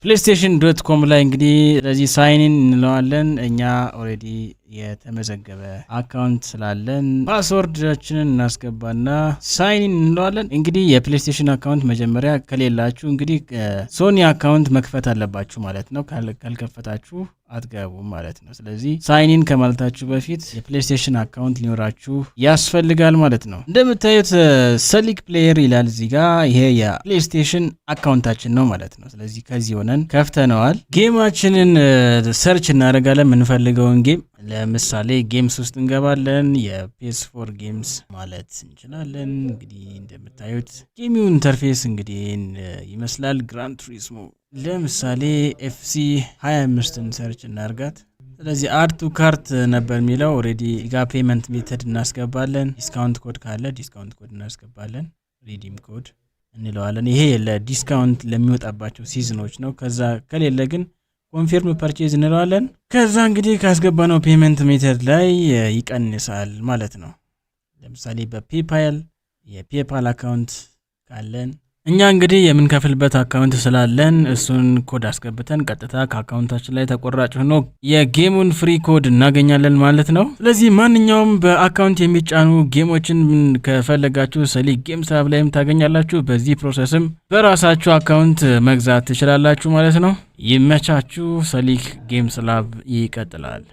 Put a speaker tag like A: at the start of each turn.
A: playstation.com ላይ እንግዲህ ስለዚህ ሳይን ኢን እንለዋለን። እኛ ኦሬዲ የተመዘገበ አካውንት ስላለን ፓስወርዳችንን እናስገባና ሳይን ኢን እንለዋለን። እንግዲህ የፕሌይስቴሽን አካውንት መጀመሪያ ከሌላችሁ እንግዲህ ሶኒ አካውንት መክፈት አለባችሁ ማለት ነው። ካልከፈታችሁ አትገቡም ማለት ነው። ስለዚህ ሳይን ኢን ከማለታችሁ በፊት የፕሌይስቴሽን አካውንት ሊኖራችሁ ያስፈልጋል ማለት ነው። እንደምታዩት ሰሊክ ፕሌየር ይላል እዚህ ጋር። ይሄ የፕሌይስቴሽን አካውንታችን ነው ማለት ነው። ስለዚህ ከዚህ ሆነን ከፍተነዋል። ጌማችንን ሰርች እናደርጋለን የምንፈልገውን ጌም። ለምሳሌ ጌምስ ውስጥ እንገባለን። የPS4 ጌምስ ማለት እንችላለን። እንግዲህ እንደምታዩት ጌሚው ኢንተርፌስ እንግዲህ ይመስላል። ግራንድ ቱሪስሞ ለምሳሌ FC 25ን ሰርች እናርጋት። ስለዚህ አድ ቱ ካርት ነበር የሚለው። ኦሬዲ ጋ ፔመንት ሜተድ እናስገባለን። ዲስካውንት ኮድ ካለ ዲስካውንት ኮድ እናስገባለን። ሪዲም ኮድ እንለዋለን። ይሄ ለዲስካውንት ለሚወጣባቸው ሲዝኖች ነው። ከዛ ከሌለ ግን ኮንፊርም ፐርቼዝ እንለዋለን። ከዛ እንግዲህ ካስገባነው ፔመንት ሜተድ ላይ ይቀንሳል ማለት ነው። ለምሳሌ በፔፓል የፔፓል አካውንት ካለን እኛ እንግዲህ የምንከፍልበት አካውንት ስላለን እሱን ኮድ አስገብተን ቀጥታ ከአካውንታችን ላይ ተቆራጭ ሆኖ የጌሙን ፍሪ ኮድ እናገኛለን ማለት ነው። ስለዚህ ማንኛውም በአካውንት የሚጫኑ ጌሞችን ከፈለጋችሁ ሰሊክ ጌምስ ላብ ላይም ታገኛላችሁ። በዚህ ፕሮሰስም በራሳችሁ አካውንት መግዛት ትችላላችሁ ማለት ነው። ይመቻችሁ። ሰሊክ ጌምስ ላብ ይቀጥላል።